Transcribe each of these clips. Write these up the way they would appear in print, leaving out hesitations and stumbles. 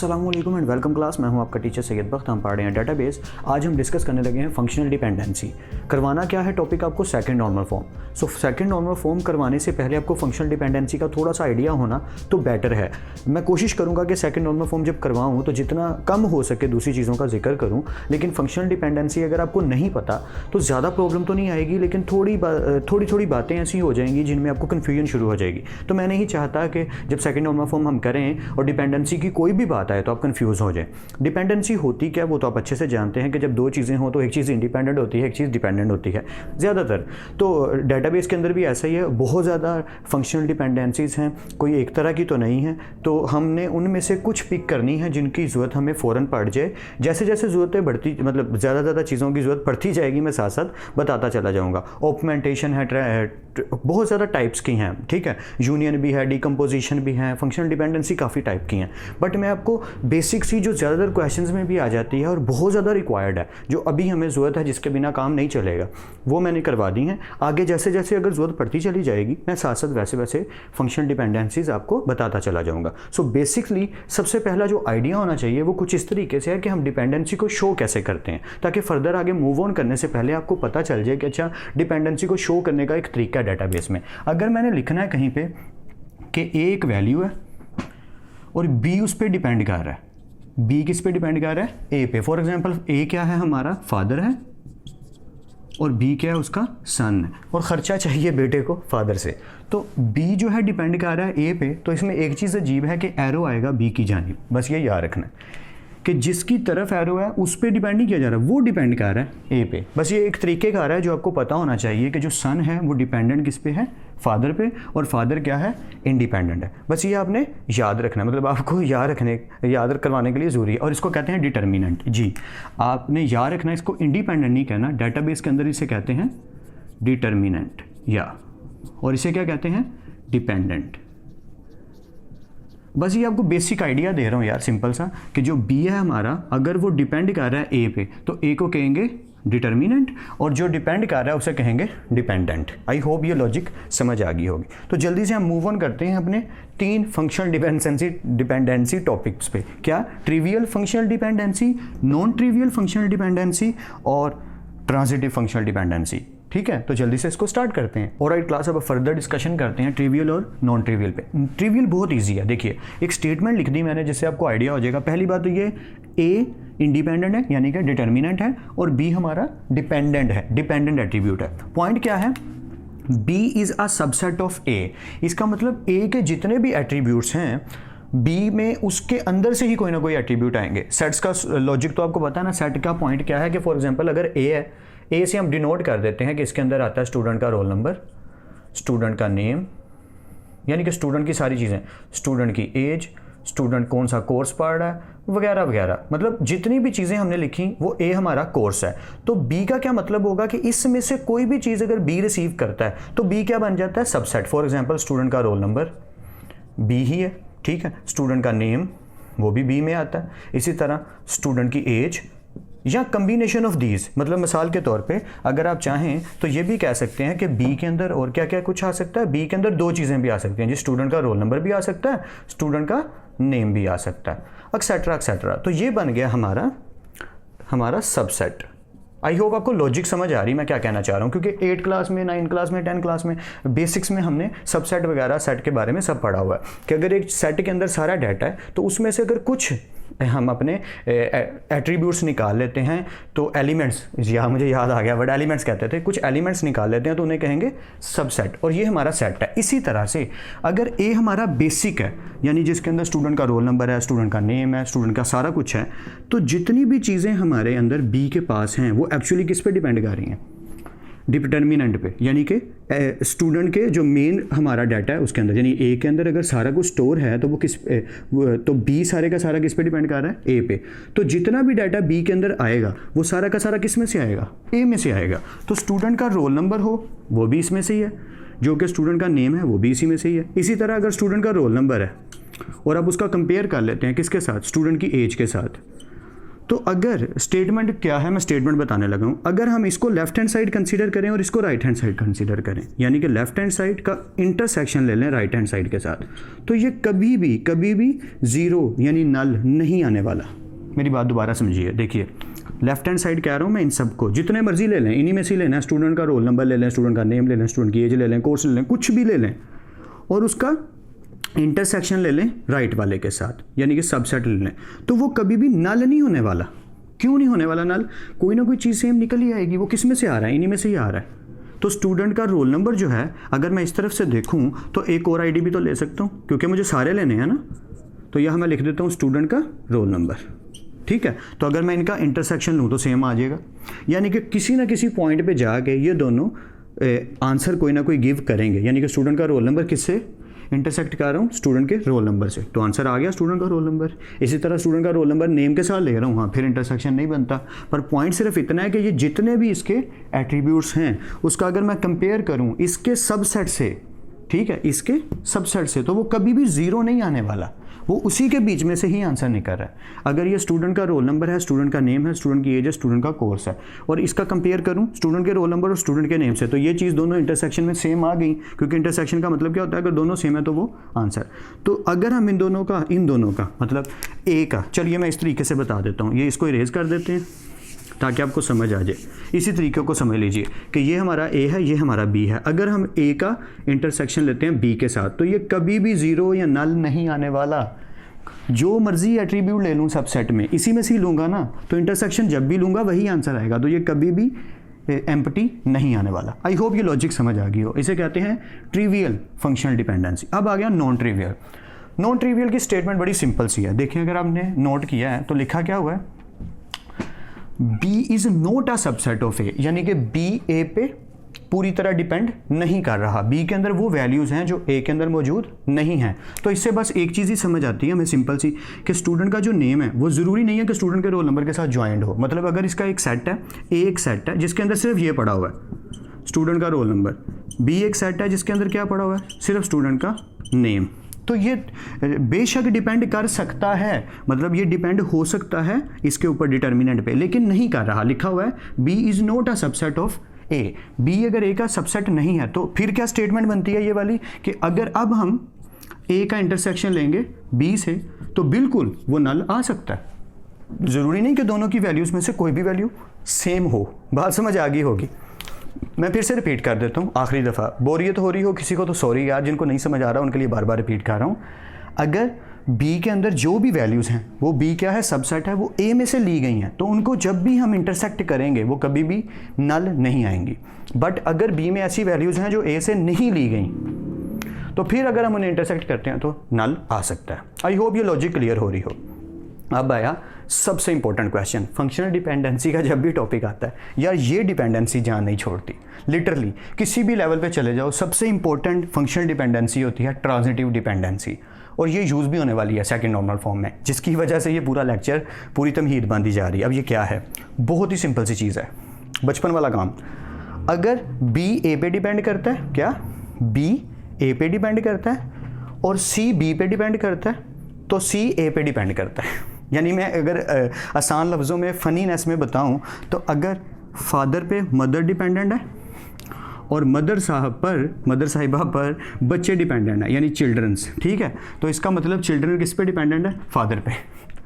अस्सलाम वालेकुम and welcome class. मैं हूं आपका टीचर सैयद बख्त। हम पढ़ रहे हैं डेटाबेस। आज हम डिस्कस करने लगे हैं फंक्शनल डिपेंडेंसी। करवाना क्या है टॉपिक आपको second normal form. So second normal form करवाने से पहले आपको फंक्शनल डिपेंडेंसी का थोड़ा सा आइडिया होना तो बेटर है। मैं कोशिश करूँगा कि सेकंड नॉर्मल फॉर्म जब करवाऊँ तो जितना कम हो सके दूसरी चीज़ों का जिक्र करूँ, लेकिन फंक्शनल डिपेंडेंसी अगर आपको नहीं पता तो ज़्यादा प्रॉब्लम तो नहीं आएगी, लेकिन थोड़ी बातें ऐसी हो जाएंगी जिनमें आपको कन्फ्यूजन शुरू हो जाएगी। तो मैं नहीं चाहता कि जब सेकंड नॉर्मल फॉर्म हम करें और डिपेंडेंसी की कोई भी बात आए तो आप कंफ्यूज हो जाए। डिपेंडेंसी होती क्या, वो तो आप अच्छे से जानते हैं कि जब दो चीज़ें हो तो एक चीज़ इंडिपेंडेंट होती है, एक चीज़ डिपेंडेंट होती है ज़्यादातर। तो डेटाबेस के अंदर भी ऐसा ही है, बहुत ज़्यादा फंक्शनल डिपेंडेंसीज हैं, कोई एक तरह की तो नहीं है। तो हमने उनमें से कुछ पिक करनी है जिनकी ज़रूरत हमें फ़ौरन पड़ जाए। जैसे जैसे ज़रूरतें बढ़ती, मतलब ज़्यादा चीज़ों की ज़रूरत पड़ती जाएगी, मैं साथ साथ बताता चला जाऊँगा। ऑगमेंटेशन है, बहुत ज़्यादा टाइप्स की हैं, ठीक है। यूनियन भी है, डिकम्पोजिशन भी है, फंक्शनल डिपेंडेंसी काफ़ी टाइप की हैं। बट मैं आपको बेसिक सी जो ज़्यादातर क्वेश्चंस में भी आ जाती है और बहुत ज़्यादा रिक्वायर्ड है, जो अभी हमें ज़रूरत है, जिसके बिना काम नहीं चलेगा, वो मैंने करवा दी हैं। आगे जैसे जैसे अगर ज़रूरत पड़ती चली जाएगी, मैं साथ साथ वैसे वैसे फंक्शनल डिपेंडेंसीज आपको बताता चला जाऊँगा। सो बेसिकली सबसे पहला जो आइडिया होना चाहिए वो कुछ इस तरीके से है कि हम डिपेंडेंसी को शो कैसे करते हैं, ताकि फर्दर आगे मूव ऑन करने से पहले आपको पता चल जाए कि अच्छा डिपेंडेंसी को शो करने का एक तरीका डेटाबेस में। अगर मैंने लिखना है कहीं पे कि ए एक वैल्यू है और बी उस पर डिपेंड कर रहा है, बी किस पे डिपेंड कर रहा है, ए पे। फॉर एग्जांपल ए क्या है, हमारा फादर है, और बी क्या है, उसका सन है, और ख़र्चा चाहिए बेटे को फादर से। तो बी जो है डिपेंड कर रहा है ए पे। तो इसमें एक चीज़ अजीब है कि एरो आएगा बी की जानिब, बस ये याद रखना है कि जिसकी तरफ एरो है उस पर डिपेंड नहीं किया जा रहा, वो डिपेंड कर रहा है ए पे। बस ये एक तरीके का आ रहा है जो आपको पता होना चाहिए कि जो सन है वो डिपेंडेंट किस पे है, फादर पे, और फादर क्या है, इंडिपेंडेंट है। बस ये आपने याद रखना, मतलब आपको याद करवाने के लिए ज़रूरी है। और इसको कहते हैं डिटर्मिनेंट। जी, आपने याद रखना, इसको इंडिपेंडेंट नहीं कहना, डेटाबेस के अंदर इसे कहते हैं डिटर्मिनेंट, या और इसे क्या कहते हैं, डिपेंडेंट। बस ये आपको बेसिक आइडिया दे रहा हूँ यार, सिंपल सा, कि जो बी है हमारा, अगर वो डिपेंड कर रहा है ए पे तो ए को कहेंगे डिटर्मिनेंट, और जो डिपेंड कर रहा है उसे कहेंगे डिपेंडेंट। आई होप ये लॉजिक समझ आ गई होगी। तो जल्दी से हम मूव ऑन करते हैं अपने 3 फंक्शनल डिपेंडेंसी टॉपिक्स पे। क्या, trivial functional dependency, non trivial functional dependency और ट्रांजिटिव फंक्शनल डिपेंडेंसी। ठीक है, तो जल्दी से इसको स्टार्ट करते हैं। ऑलराइट क्लास, अब फर्दर डिस्कशन करते हैं ट्रिवियल और नॉन ट्रिवियल पे। ट्रिवियल बहुत इजी है। देखिए, एक स्टेटमेंट लिख दी मैंने जिससे आपको आइडिया हो जाएगा। पहली बात तो ये, ए इंडिपेंडेंट है यानी कि डिटर्मिनेंट है, और बी हमारा डिपेंडेंट है, डिपेंडेंट एट्रीब्यूट है। पॉइंट क्या है, B is a subset of A. इसका मतलब ए के जितने भी एट्रीब्यूट्स हैं बी में, उसके अंदर से ही कोई ना कोई एट्रीब्यूट आएंगे। सेट्स का लॉजिक तो आपको पता है ना। सेट का पॉइंट क्या है कि फॉर एग्जांपल अगर ए है, ए से हम डिनोट कर देते हैं कि इसके अंदर आता है स्टूडेंट का रोल नंबर, स्टूडेंट का नेम, यानी कि स्टूडेंट की सारी चीज़ें, स्टूडेंट की एज, स्टूडेंट कौन सा कोर्स पढ़ रहा है, वगैरह वगैरह। मतलब जितनी भी चीज़ें हमने लिखी वो ए हमारा कोर्स है। तो बी का क्या मतलब होगा कि इसमें से कोई भी चीज़ अगर बी रिसीव करता है तो बी क्या बन जाता है, सबसेट। फॉर एग्जांपल स्टूडेंट का रोल नंबर बी ही है, ठीक है। स्टूडेंट का नेम वो भी बी में आता है। इसी तरह स्टूडेंट की एज, या कम्बिनेशन ऑफ दीज। मतलब मिसाल के तौर पे अगर आप चाहें तो ये भी कह सकते हैं कि बी के अंदर और क्या क्या कुछ आ सकता है। बी के अंदर 2 चीज़ें भी आ सकती हैं, जी, स्टूडेंट का रोल नंबर भी आ सकता है, स्टूडेंट का नेम भी आ सकता है, एक्सेट्रा एक्सेट्रा। तो ये बन गया हमारा सबसेट। आई होप आपको लॉजिक समझ आ रही मैं क्या कहना चाह रहा हूँ, क्योंकि 8 क्लास में, 9 क्लास में, 10 क्लास में बेसिक्स में हमने सबसेट वगैरह सेट के बारे में सब पढ़ा हुआ है कि अगर एक सेट के अंदर सारा डाटा है तो उसमें से अगर कुछ हम अपने एट्रीब्यूट्स निकाल लेते हैं तो एलिमेंट्स, या मुझे याद आ गया वर्ड एलिमेंट्स कहते थे, कुछ एलिमेंट्स निकाल लेते हैं तो उन्हें कहेंगे सबसेट, और ये हमारा सेट है। इसी तरह से अगर ए हमारा बेसिक है, यानी जिसके अंदर स्टूडेंट का रोल नंबर है, स्टूडेंट का नेम है, स्टूडेंट का सारा कुछ है, तो जितनी भी चीज़ें हमारे अंदर बी के पास हैं वो एक्चुअली किस पे डिपेंड कर रही हैं, डिटर्मिनेंट पे, यानी कि स्टूडेंट के जो मेन हमारा डाटा है उसके अंदर, यानी ए के अंदर अगर सारा कुछ स्टोर है तो वो तो बी सारे का सारा किस पे डिपेंड कर रहा है, ए पे। तो जितना भी डाटा बी के अंदर आएगा वो सारा का सारा किस में से आएगा, ए में से आएगा। तो स्टूडेंट का रोल नंबर हो वो भी इसमें से ही है, जो कि स्टूडेंट का नेम है वो भी इसी में से ही है। इसी तरह अगर स्टूडेंट का रोल नंबर है और आप उसका कंपेयर कर लेते हैं किसके साथ, स्टूडेंट की एज के साथ, तो अगर स्टेटमेंट क्या है, मैं स्टेटमेंट बताने लगा हूँ। अगर हम इसको लेफ्ट हैंड साइड कंसीडर करें और इसको राइट हैंड साइड कंसीडर करें, यानी कि लेफ्ट हैंड साइड का इंटरसेक्शन ले लें राइट हैंड साइड के साथ, तो ये कभी भी ज़ीरो यानी नल नहीं आने वाला। मेरी बात दोबारा समझिए, देखिए लेफ्ट हैंड साइड कह रहा हूँ मैं, इन सबको जितने मर्जी ले लें, इन्हीं में से लेना है, स्टूडेंट का रोल नंबर ले लें, स्टूडेंट का नेम ले लें, स्टूडेंट की एज ले लें, कोर्स ले लें, कुछ भी ले लें, और उसका इंटरसेक्शन ले लें राइट वाले के साथ, यानी कि सबसेट ले लें, तो वो कभी भी नल नहीं होने वाला। क्यों नहीं होने वाला नल? कोई ना कोई चीज़ सेम निकल ही आएगी। वो किस में से आ रहा है? इन्हीं में से ही आ रहा है। तो स्टूडेंट का रोल नंबर जो है, अगर मैं इस तरफ से देखूं तो एक और आईडी भी तो ले सकता हूं, क्योंकि मुझे सारे लेने हैं ना। तो यहाँ मैं लिख देता हूँ स्टूडेंट का रोल नंबर, ठीक है। तो अगर मैं इनका इंटरसेक्शन लूँ तो सेम आ जाएगा, यानी कि किसी ना किसी पॉइंट पे जाके ये दोनों आंसर कोई ना कोई गिव करेंगे, यानी कि स्टूडेंट का रोल नंबर किससे इंटरसेक्ट कर रहा हूँ? स्टूडेंट के रोल नंबर से, तो आंसर आ गया स्टूडेंट का रोल नंबर। इसी तरह स्टूडेंट का रोल नंबर नेम के साथ ले रहा हूँ, हाँ फिर इंटरसेक्शन नहीं बनता। पर पॉइंट सिर्फ इतना है कि ये जितने भी इसके एट्रीब्यूट्स हैं उसका अगर मैं कंपेयर करूँ इसके सबसेट से, ठीक है, इसके सबसेट से, तो वो कभी भी ज़ीरो नहीं आने वाला, वो उसी के बीच में से ही आंसर निकल रहा है। अगर ये स्टूडेंट का रोल नंबर है, स्टूडेंट का नेम है, स्टूडेंट की एज है, स्टूडेंट का कोर्स है, और इसका कंपेयर करूं स्टूडेंट के रोल नंबर और स्टूडेंट के नेम से, तो ये चीज़ दोनों इंटरसेक्शन में सेम आ गई, क्योंकि इंटरसेक्शन का मतलब क्या होता है? अगर दोनों सेम है तो वो आंसर। तो अगर हम इन दोनों का मतलब ए का, चलिए मैं इस तरीके से बता देता हूँ, ये इसको इरेज कर देते हैं ताकि आपको समझ आ जाए। इसी तरीके को समझ लीजिए कि ये हमारा ए है, ये हमारा बी है। अगर हम ए का इंटरसेक्शन लेते हैं बी के साथ, तो ये कभी भी ज़ीरो या नल नहीं आने वाला। जो मर्जी एट्रीब्यूट ले लूँ सबसेट में, इसी में से ही लूँगा ना, तो इंटरसेक्शन जब भी लूँगा वही आंसर आएगा, तो ये कभी भी एम्प्टी नहीं आने वाला। आई होप ये लॉजिक समझ आ गई हो। इसे कहते हैं ट्रिवियल फंक्शनल डिपेंडेंसी। अब आ गया नॉन ट्रिवियल। नॉन ट्रिवियल की स्टेटमेंट बड़ी सिंपल सी है। देखिए अगर आपने नोट किया है तो लिखा क्या हुआ है? B is not a subset of A, यानी कि बी ए पे पूरी तरह डिपेंड नहीं कर रहा। बी के अंदर वो वैल्यूज़ हैं जो ए के अंदर मौजूद नहीं हैं। तो इससे बस एक चीज़ ही समझ आती है हमें सिंपल सी, कि स्टूडेंट का जो नेम है वो ज़रूरी नहीं है कि स्टूडेंट के रोल नंबर के साथ ज्वाइंट हो। मतलब अगर इसका एक सेट है, ए एक सेट है जिसके अंदर सिर्फ ये पड़ा हुआ है स्टूडेंट का रोल नंबर, बी एक सेट है जिसके अंदर क्या पड़ा हुआ है? सिर्फ स्टूडेंट का नेम, तो ये बेशक डिपेंड कर सकता है, मतलब ये डिपेंड हो सकता है इसके ऊपर डिटर्मिनेंट पे, लेकिन नहीं कर रहा। लिखा हुआ है B is not a subset of A. B अगर ए का सबसेट नहीं है तो फिर क्या स्टेटमेंट बनती है ये वाली, कि अगर अब हम ए का इंटरसेक्शन लेंगे बी से तो बिल्कुल वो नल आ सकता है। ज़रूरी नहीं कि दोनों की वैल्यूज़ में से कोई भी वैल्यू सेम हो। बात समझ आ गई होगी। मैं फिर से रिपीट कर देता हूँ आखिरी दफ़ा, बोरियत हो रही हो किसी को तो सॉरी यार, जिनको नहीं समझ आ रहा उनके लिए बार बार रिपीट कर रहा हूँ। अगर बी के अंदर जो भी वैल्यूज़ हैं वो बी क्या है? सबसेट है, वो ए में से ली गई हैं, तो उनको जब भी हम इंटरसेक्ट करेंगे वो कभी भी नल नहीं आएंगी। बट अगर बी में ऐसी वैल्यूज़ हैं जो ए से नहीं ली गई, तो फिर अगर हम उन्हें इंटरसेक्ट करते हैं तो नल आ सकता है। आई होप ये लॉजिक क्लियर हो रही हो। अब आया सबसे इंपॉर्टेंट क्वेश्चन। फंक्शनल डिपेंडेंसी का जब भी टॉपिक आता है यार, ये डिपेंडेंसी जान नहीं छोड़ती। लिटरली किसी भी लेवल पे चले जाओ, सबसे इंपॉर्टेंट फंक्शनल डिपेंडेंसी होती है ट्रांजिटिव डिपेंडेंसी, और ये यूज़ भी होने वाली है सेकंड नॉर्मल फॉर्म में, जिसकी वजह से ये पूरा लेक्चर पूरी तमहीद बांधी जा रही है। अब ये क्या है? बहुत ही सिंपल सी चीज़ है, बचपन वाला काम। अगर बी ए पे डिपेंड करता है, क्या बी ए पे डिपेंड करता है और सी बी पे डिपेंड करता है, तो सी ए पे डिपेंड करता है। यानी मैं अगर आसान लफ्ज़ों में फ़नीनेस में बताऊं तो अगर फादर पे मदर डिपेंडेंट है और मदर साहिबा पर बच्चे डिपेंडेंट है, यानी चिल्ड्रंस, ठीक है, तो इसका मतलब चिल्ड्रन किस पे डिपेंडेंट है? फादर पे।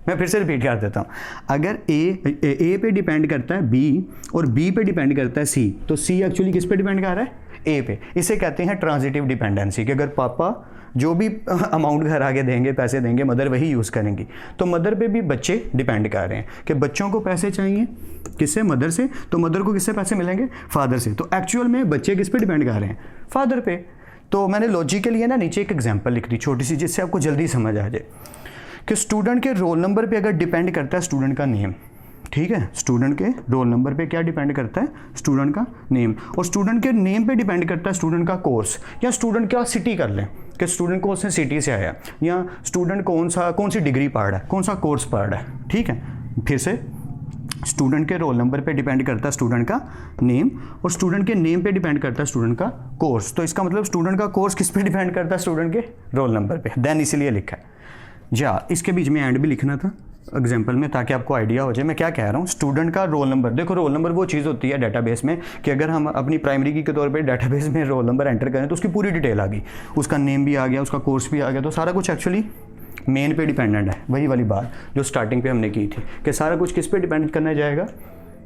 मैं फिर से रिपीट कर देता हूँ। अगर ए पे डिपेंड करता है बी और बी पे डिपेंड करता है सी, तो सी एक्चुअली किस पे डिपेंड कर रहा है? ए पे। इसे कहते हैं ट्रांजिटिव डिपेंडेंसी, कि अगर पापा जो भी अमाउंट घर आगे देंगे, पैसे देंगे, मदर वही यूज़ करेंगी। तो मदर पे भी बच्चे डिपेंड कर रहे हैं कि बच्चों को पैसे चाहिए किससे? मदर से, तो मदर को किससे पैसे मिलेंगे? फादर से। तो एक्चुअल में बच्चे किस पे डिपेंड कर रहे हैं? फादर पे। तो मैंने लॉजिक के लिए ना नीचे एक एग्जांपल लिख दी छोटी सी, जिससे आपको जल्दी समझ आ जाए कि स्टूडेंट के रोल नंबर पे अगर डिपेंड करता है स्टूडेंट का नेम, ठीक है, स्टूडेंट के रोल नंबर पे क्या डिपेंड करता है? स्टूडेंट का नेम। और स्टूडेंट के नेम पे डिपेंड करता है स्टूडेंट का कोर्स, या स्टूडेंट का सिटी कर लें कि स्टूडेंट कौन से सिटी से आया, या स्टूडेंट कौन सी डिग्री पढ़ रहा है, कौन सा कोर्स पढ़ रहा है, ठीक है। फिर से स्टूडेंट के रोल नंबर पे डिपेंड करता है स्टूडेंट का नेम, और स्टूडेंट के नेम पे डिपेंड करता है स्टूडेंट का कोर्स। तो इसका मतलब स्टूडेंट का कोर्स किस पे डिपेंड करता है? स्टूडेंट के रोल नंबर पे। देन इसीलिए लिखा है। जा इसके बीच में एंड भी लिखना था, एग्जाम्पल में, ताकि आपको आइडिया हो जाए मैं क्या कह रहा हूँ। स्टूडेंट का रोल नंबर, देखो रोल नंबर वो चीज़ होती है डाटाबेस में कि अगर हम अपनी प्राइमरी की के तौर पे डाटाबेस में रोल नंबर एंटर करें तो उसकी पूरी डिटेल आ गई, उसका नेम भी आ गया, उसका कोर्स भी आ गया, तो सारा कुछ एक्चुअली मेन पे डिपेंडेंट है। वही वाली बात जो स्टार्टिंग पे हमने की थी कि सारा कुछ किस पे डिपेंड करना जाएगा,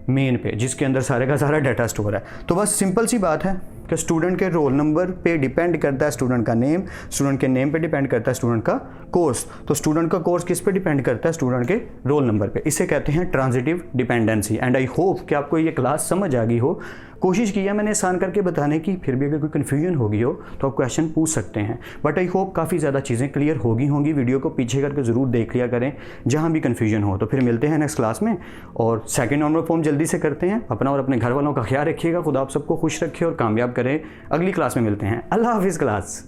मेन पे, जिसके अंदर सारे का सारा डाटा स्टोर है। तो बस सिंपल सी बात है कि स्टूडेंट के रोल नंबर पे डिपेंड करता है स्टूडेंट का नेम, स्टूडेंट के नेम पे डिपेंड करता है स्टूडेंट का कोर्स, तो स्टूडेंट का कोर्स किस पे डिपेंड करता है, स्टूडेंट के रोल नंबर पे। इसे कहते हैं transitive dependency. And I hope कि आपको ये क्लास समझ आ गई हो। कोशिश की है मैंने आसान करके बताने की, फिर भी अगर कोई कन्फ्यूजन होगी हो तो आप क्वेश्चन पूछ सकते हैं, बट आई होप काफ़ी ज़्यादा चीज़ें क्लियर होंगी। वीडियो को पीछे करके ज़रूर देख लिया करें जहाँ भी कन्फ्यूजन हो। तो फिर मिलते हैं नेक्स्ट क्लास में, और सेकंड ऑनर फॉर्म जल्दी से करते हैं। अपना और अपने घर वालों का ख्याल रखिएगा। खुदा आप सबको खुश रखे और कामयाब करें। अगली क्लास में मिलते हैं। अल्लाह हाफिज़ क्लास।